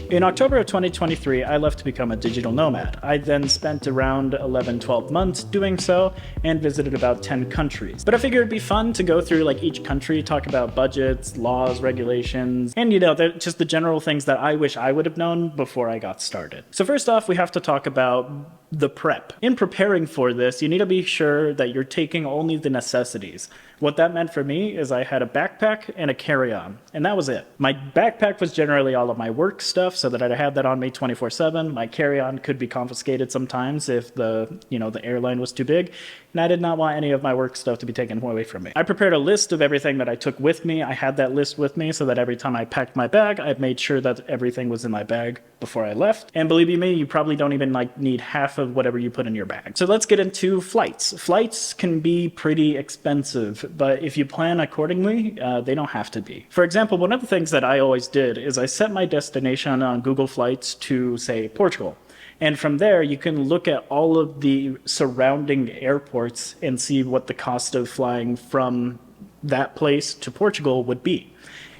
In October of 2023, I left to become a digital nomad. I then spent around 11, 12 months doing so and visited about 10 countries. But I figured it'd be fun to go through like each country, talk about budgets, laws, regulations, and just the general things that I wish I would have known before I got started. So first off, we have to talk about the prep. In preparing for this, you need to be sure that you're taking only the necessities. What that meant for me is I had a backpack and a carry-on, and that was it. My backpack was generally all of my work stuff so that I had that on me 24/7. My carry-on could be confiscated sometimes if the airline was too big, and I did not want any of my work stuff to be taken away from me. I prepared a list of everything that I took with me. I had that list with me so that every time I packed my bag, I made sure that everything was in my bag before I left. And believe you me, you probably don't even need half of whatever you put in your bag. So let's get into flights. Flights can be pretty expensive, but if you plan accordingly, they don't have to be. For example, one of the things that I always did is I set my destination on Google Flights to, say, Portugal. And from there, you can look at all of the surrounding airports and see what the cost of flying from that place to Portugal would be.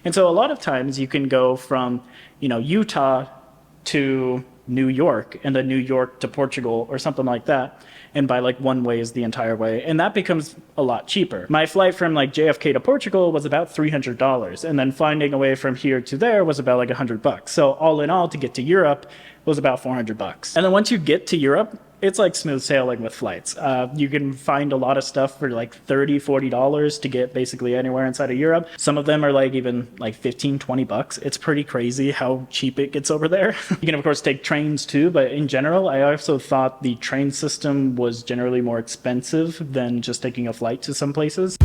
And so a lot of times you can go from, Utah to New York and then New York to Portugal or something like that. And by one way is the entire way. And that becomes a lot cheaper. My flight from JFK to Portugal was about $300. And then finding a way from here to there was about $100. So all in all, to get to Europe was about $400. And then once you get to Europe, it's like smooth sailing with flights. You can find a lot of stuff for $30, $40 to get basically anywhere inside of Europe. Some of them are even $15, $20. It's pretty crazy how cheap it gets over there. You can of course take trains too, but in general, I also thought the train system was generally more expensive than just taking a flight to some places.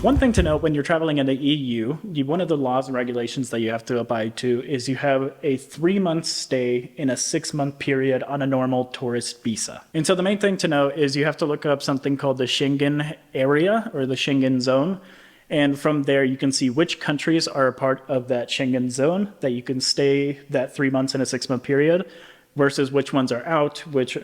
One thing to note when you're traveling in the EU, one of the laws and regulations that you have to abide to is you have a 3-month stay in a 6-month period on a normal tourist visa. And so the main thing to note is you have to look up something called the Schengen area or the Schengen zone. And from there, you can see which countries are a part of that Schengen zone that you can stay that 3 months in a 6-month period versus which ones are out, which,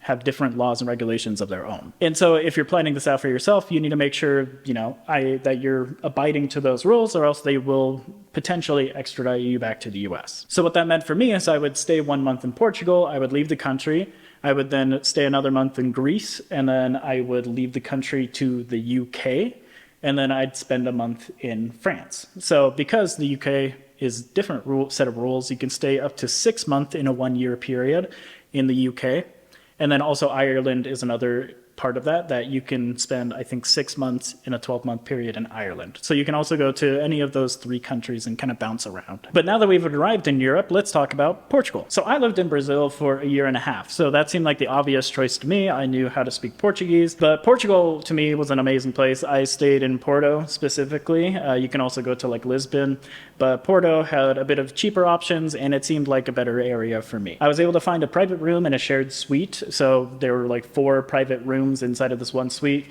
have different laws and regulations of their own. And so if you're planning this out for yourself, you need to make sure, that you're abiding to those rules or else they will potentially extradite you back to the US. So what that meant for me is I would stay 1 month in Portugal, I would leave the country, I would then stay another month in Greece, and then I would leave the country to the UK, and then I'd spend a month in France. So because the UK is a different set of rules, you can stay up to 6 months in a 1-year period in the UK. And then also Ireland is another part of that you can spend, I think, 6 months in a 12-month period in Ireland. So you can also go to any of those 3 countries and kind of bounce around. But now that we've arrived in Europe, let's talk about Portugal. So I lived in Brazil for a year and a half. So that seemed like the obvious choice to me. I knew how to speak Portuguese, but Portugal to me was an amazing place. I stayed in Porto specifically. You can also go to Lisbon, but Porto had a bit of cheaper options and it seemed like a better area for me. I was able to find a private room and a shared suite. So there were 4 private rooms inside of this one suite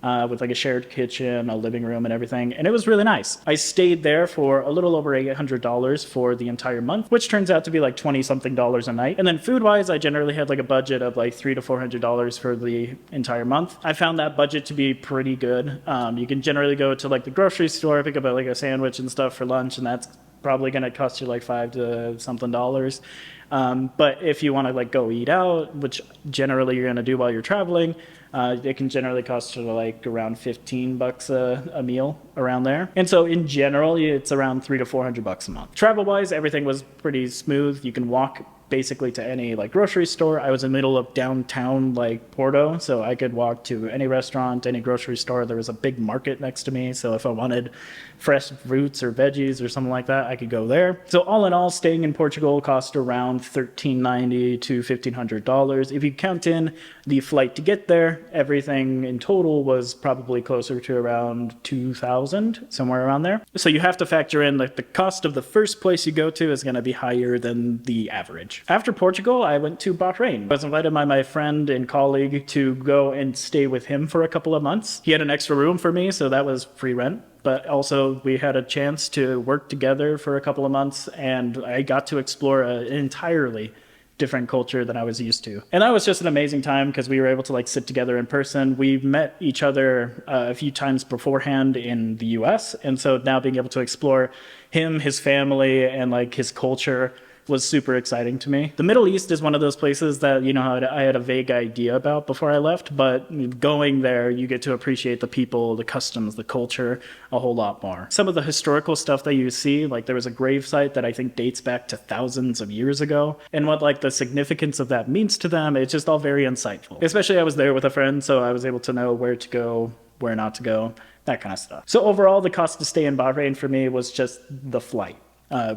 with a shared kitchen, a living room and everything. And it was really nice. I stayed there for a little over $800 for the entire month, which turns out to be $20-something a night. And then food-wise, I generally had a budget of $300 to $400 for the entire month. I found that budget to be pretty good. You can generally go to the grocery store, pick up a sandwich and stuff for lunch, and that's probably going to cost you $5 to something dollars. But if you want to go eat out, which generally you're going to do while you're traveling, it can generally cost you around $15 a meal around there. And so in general, it's around $300 to $400 a month. Travel-wise, everything was pretty smooth. You can walk basically to any grocery store. I was in the middle of downtown Porto, so I could walk to any restaurant, any grocery store. There was a big market next to me, so if I wanted fresh fruits or veggies or something like that, I could go there. So all in all, staying in Portugal cost around $1,390 to $1,500. If you count in The flight to get there, everything in total was probably closer to around 2,000, somewhere around there. So you have to factor in like the cost of the first place you go to is going to be higher than the average. After Portugal, I went to Bahrain. I was invited by my friend and colleague to go and stay with him for a couple of months. He had an extra room for me, so that was free rent. But also we had a chance to work together for a couple of months, and I got to explore an entirely different culture than I was used to. And that was just an amazing time because we were able to like sit together in person. We met each other a few times beforehand in the US. And so now being able to explore him, his family, and like his culture was super exciting to me. The Middle East is one of those places that, you know, I had a vague idea about before I left, but going there, you get to appreciate the people, the customs, the culture a whole lot more. Some of the historical stuff that you see, like there was a gravesite that I think dates back to thousands of years ago, and what like the significance of that means to them, it's just all very insightful. Especially I was there with a friend, so I was able to know where to go, where not to go, that kind of stuff. So overall, the cost to stay in Bahrain for me was just the flight.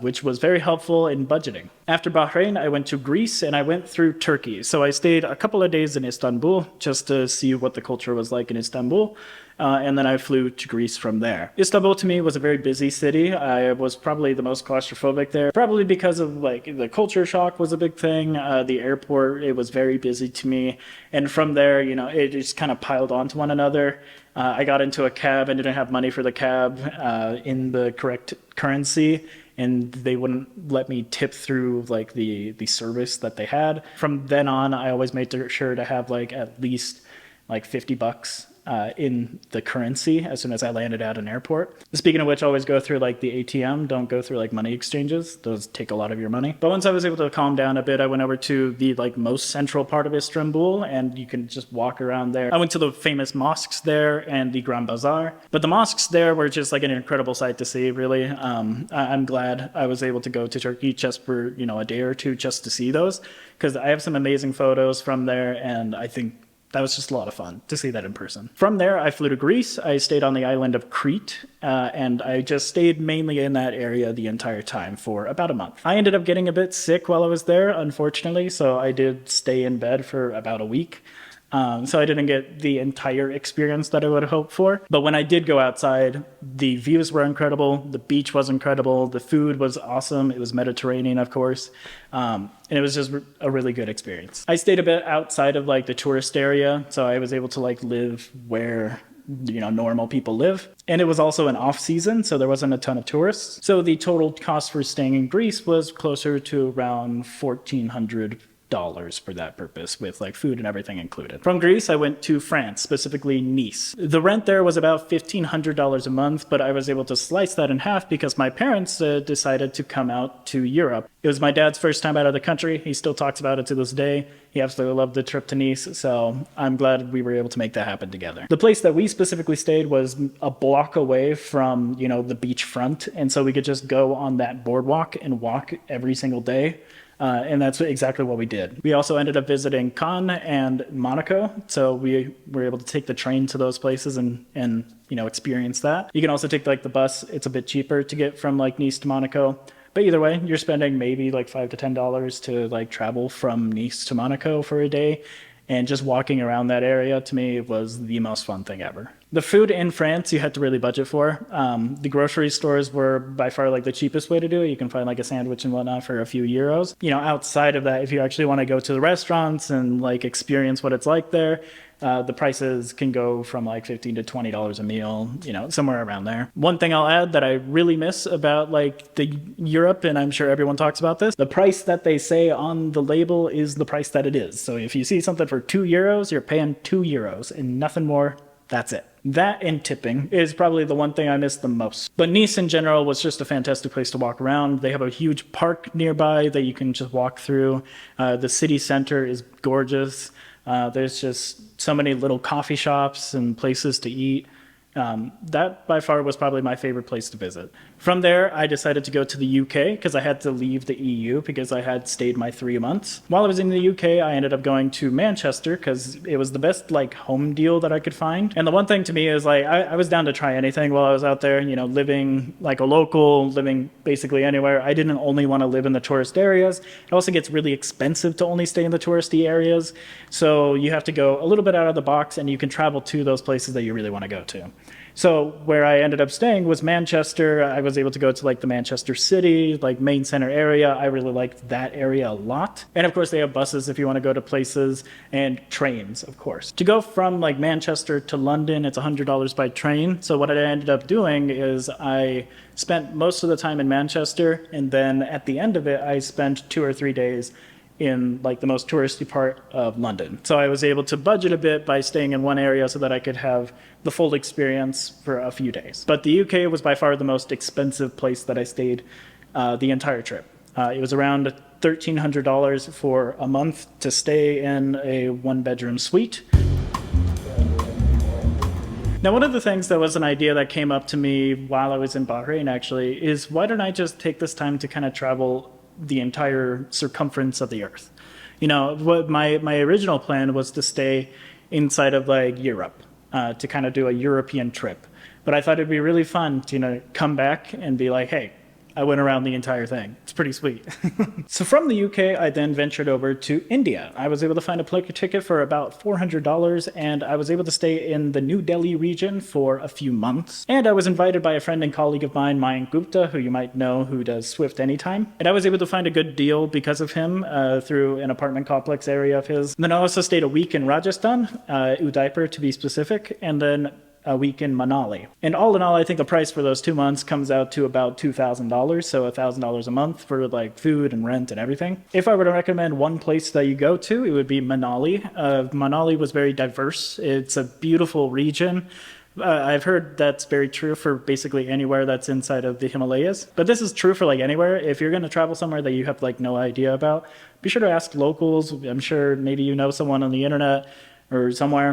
Which was very helpful in budgeting. After Bahrain, I went to Greece and I went through Turkey. So I stayed a couple of days in Istanbul just to see what the culture was like in Istanbul. And then I flew to Greece from there. Istanbul to me was a very busy city. I was probably the most claustrophobic there, probably because of like the culture shock was a big thing. The airport, it was very busy to me. And from there, you know, it just kind of piled onto one another. I got into a cab and didn't have money for the cab in the correct currency, and they wouldn't let me tip through like the service that they had. From then on, I always made sure to have like at least like $50 in the currency as soon as I landed at an airport. Speaking of which, always go through like the ATM. Don't go through like money exchanges. Those take a lot of your money. But once I was able to calm down a bit, I went over to the like most central part of Istanbul, and you can just walk around there. I went to the famous mosques there and the Grand Bazaar. But the mosques there were just like an incredible sight to see, really. I'm glad I was able to go to Turkey just for, you know, a day or two just to see those, because I have some amazing photos from there, and I think that was just a lot of fun to see that in person. From there, I flew to Greece. I stayed on the island of Crete, and I just stayed mainly in that area the entire time for about a month. I ended up getting a bit sick while I was there, unfortunately, so I did stay in bed for about a week. So I didn't get the entire experience that I would have hoped for. But when I did go outside, the views were incredible. The beach was incredible. The food was awesome. It was Mediterranean, of course. And it was just a really good experience. I stayed a bit outside of like the tourist area, so I was able to like live where, you know, normal people live. And it was also an off season, so there wasn't a ton of tourists. So the total cost for staying in Greece was closer to around $1,400 for that purpose, with like food and everything included. From Greece, I went to France, specifically Nice. The rent there was about $1,500 a month, but I was able to slice that in half because my parents decided to come out to Europe. It was my dad's first time out of the country. He still talks about it to this day. He absolutely loved the trip to Nice, so I'm glad we were able to make that happen together. The place that we specifically stayed was a block away from, you know, the beachfront, and so we could just go on that boardwalk and walk every single day. And that's exactly what we did. We also ended up visiting Cannes and Monaco, so we were able to take the train to those places and you know, experience that. You can also take like the bus. It's a bit cheaper to get from like Nice to Monaco. But either way, you're spending maybe like $5 to $10 to like travel from Nice to Monaco for a day. And just walking around that area, to me, was the most fun thing ever. The food in France, you had to really budget for. The grocery stores were by far like the cheapest way to do it. You can find like a sandwich and whatnot for a few euros. You know, outside of that, if you actually want to go to the restaurants and like experience what it's like there, the prices can go from like $15 to $20 a meal, you know, somewhere around there. One thing I'll add that I really miss about like the Europe, and I'm sure everyone talks about this, the price that they say on the label is the price that it is. So if you see something for €2, you're paying €2 and nothing more. That's it. That and tipping is probably the one thing I miss the most. But Nice in general was just a fantastic place to walk around. They have a huge park nearby that you can just walk through. The city center is gorgeous. There's just so many little coffee shops and places to eat. That by far was probably my favorite place to visit. From there, I decided to go to the UK because I had to leave the EU because I had stayed my 3 months. While I was in the UK, I ended up going to Manchester because it was the best like home deal that I could find. And the one thing to me is like I was down to try anything while I was out there, you know, living like a local, living basically anywhere. I didn't only want to live in the tourist areas. It also gets really expensive to only stay in the touristy areas. So you have to go a little bit out of the box and you can travel to those places that you really want to go to. So where I ended up staying was Manchester. I was able to go to like the Manchester City, like main center area. I really liked that area a lot. And of course they have buses if you want to go to places, and trains, of course. To go from like Manchester to London, it's $100 by train. So what I ended up doing is I spent most of the time in Manchester, and then at the end of it, I spent 2 or 3 days in like the most touristy part of London. So I was able to budget a bit by staying in one area so that I could have the full experience for a few days. But the UK was by far the most expensive place that I stayed the entire trip. It was around $1,300 for a month to stay in a 1-bedroom suite. Now, one of the things that was an idea that came up to me while I was in Bahrain actually is why don't I just take this time to kind of travel the entire circumference of the earth. You know, what my original plan was to stay inside of like Europe, to kind of do a European trip. But I thought it'd be really fun to, you know, come back and be like, hey, I went around the entire thing. It's pretty sweet. So from the UK, I then ventured over to India. I was able to find a plane ticket for about $400, and I was able to stay in the New Delhi region for a few months. And I was invited by a friend and colleague of mine, Mayank Gupta, who you might know, who does Swift Anytime. And I was able to find a good deal because of him through an apartment complex area of his. And then I also stayed a week in Rajasthan, Udaipur to be specific, and then a week in Manali. And all in all, I think the price for those 2 months comes out to about $2,000, so $1,000 a month for like food and rent and everything. If I were to recommend one place that you go to, it would be Manali. Manali was very diverse. It's a beautiful region. I've heard that's very true for basically anywhere that's inside of the Himalayas. But this is true for like anywhere. If you're going to travel somewhere that you have like no idea about, be sure to ask locals. I'm sure maybe you know someone on the internet or somewhere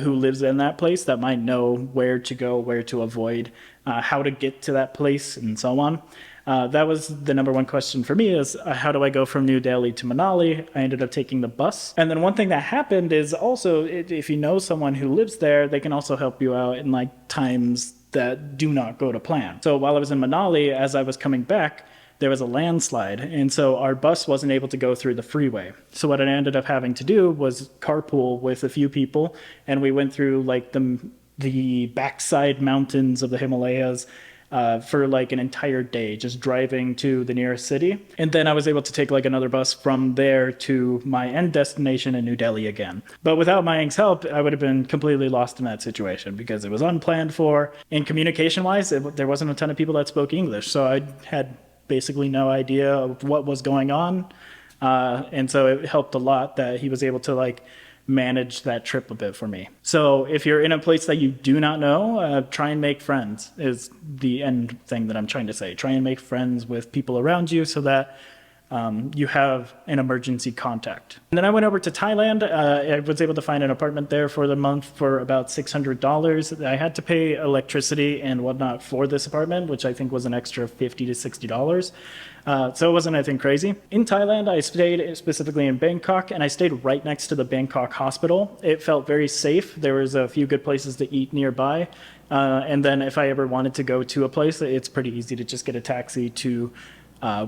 who lives in that place that might know where to go, where to avoid, how to get to that place, and so on. That was the number one question for me is how do I go from New Delhi to Manali? I ended up taking the bus. And then one thing that happened is also if you know someone who lives there, they can also help you out in like times that do not go to plan. So while I was in Manali, as I was coming back, there was a landslide, and so our bus wasn't able to go through the freeway. So what I ended up having to do was carpool with a few people, and we went through like the backside mountains of the Himalayas for like an entire day, just driving to the nearest city. And then I was able to take like another bus from there to my end destination in New Delhi again. But without Mayank's help, I would have been completely lost in that situation because it was unplanned for. And communication-wise, there wasn't a ton of people that spoke English, so I had basically no idea of what was going on. And so it helped a lot that he was able to like manage that trip a bit for me. So if you're in a place that you do not know, try and make friends is the end thing that I'm trying to say. Try and make friends with people around you so that you have an emergency contact. And then I went over to Thailand. I was able to find an apartment there for the month for about $600. I had to pay electricity and whatnot for this apartment, which I think was an extra $50 to $60. So it wasn't anything crazy. In Thailand, I stayed specifically in Bangkok, and I stayed right next to the Bangkok hospital. It felt very safe. There was a few good places to eat nearby. And then if I ever wanted to go to a place, it's pretty easy to just get a taxi to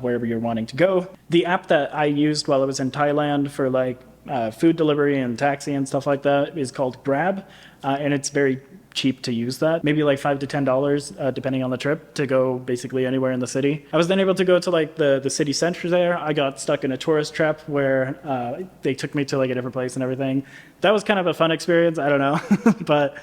wherever you're wanting to go. The app that I used while I was in Thailand for like food delivery and taxi and stuff like that is called Grab, and it's very cheap to use that. Maybe like $5 to $10 depending on the trip to go basically anywhere in the city. I was then able to go to like the city center there. I got stuck in a tourist trap where they took me to like a different place and everything. That was kind of a fun experience. I don't know, but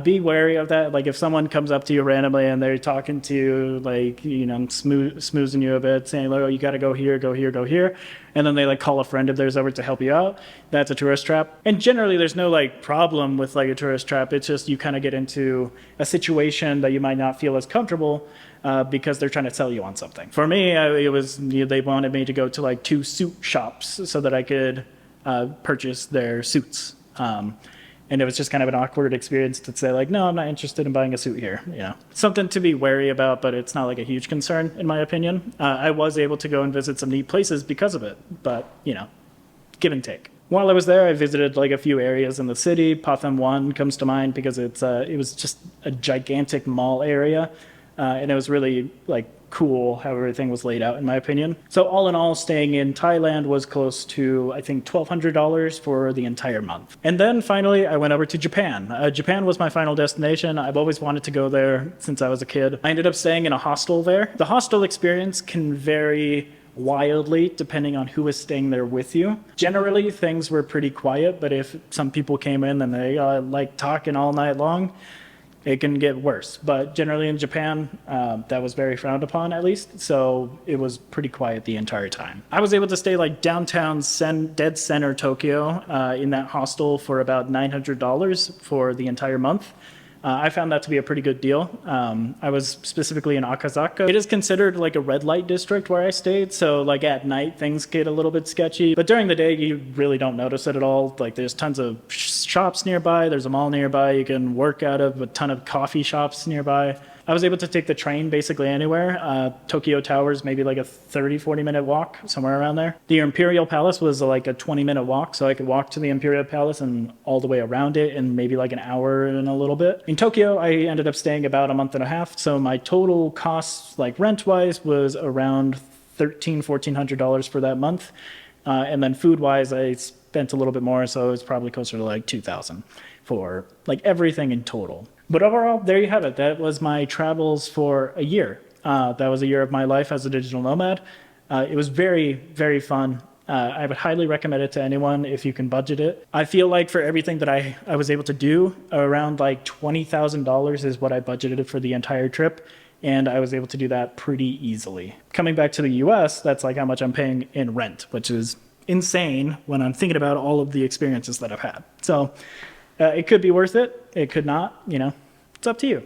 be wary of that. Like if someone comes up to you randomly and they're talking to you, like, you know, smoozing you a bit, saying, like, oh, you got to go here, go here, go here. And then they like call a friend of theirs over to help you out. That's a tourist trap. And generally there's no like problem with like a tourist trap. It's just you kind of get into a situation that you might not feel as comfortable because they're trying to sell you on something. For me, it was, they wanted me to go to like 2 suit shops so that I could purchase their suits. And it was just kind of an awkward experience to say like, no, I'm not interested in buying a suit here. You know, something to be wary about, but it's not like a huge concern in my opinion. I was able to go and visit some neat places because of it, but you know, give and take. While I was there, I visited like a few areas in the city. Pathum 1 comes to mind because it was just a gigantic mall area, and it was really like cool how everything was laid out in my opinion. So all in all, staying in Thailand was close to I think $1,200 for the entire month. And then finally I went over to Japan. Japan was my final destination. I've always wanted to go there since I was a kid. I ended up staying in a hostel there. The hostel experience can vary wildly depending on who is staying there with you. Generally things were pretty quiet, but if some people came in and they like talking all night long, it can get worse. But generally in Japan, that was very frowned upon at least. So it was pretty quiet the entire time. I was able to stay like downtown dead center Tokyo in that hostel for about $900 for the entire month. I found that to be a pretty good deal. I was specifically in Akasaka. It is considered like a red light district where I stayed, so like at night things get a little bit sketchy, but during the day you really don't notice it at all. Like there's tons of shops nearby, there's a mall nearby, you can work out of a ton of coffee shops nearby. I was able to take the train basically anywhere. Tokyo Towers, maybe like a 30-40 minute walk, somewhere around there. The Imperial Palace was like a 20-minute walk, so I could walk to the Imperial Palace and all the way around it in maybe like an hour and a little bit. In Tokyo, I ended up staying about a month and a half, so my total costs, like rent-wise, was around $1,400 for that month. And then food-wise, I spent a little bit more, so it was probably closer to like $2,000 for like everything in total. But overall, there you have it. That was my travels for a year. That was a year of my life as a digital nomad. It was very, very fun. I would highly recommend it to anyone if you can budget it. I feel like for everything that I was able to do, around like $20,000 is what I budgeted for the entire trip. And I was able to do that pretty easily. Coming back to the US, that's like how much I'm paying in rent, which is insane when I'm thinking about all of the experiences that I've had. So it could be worth it. It could not, you know, it's up to you.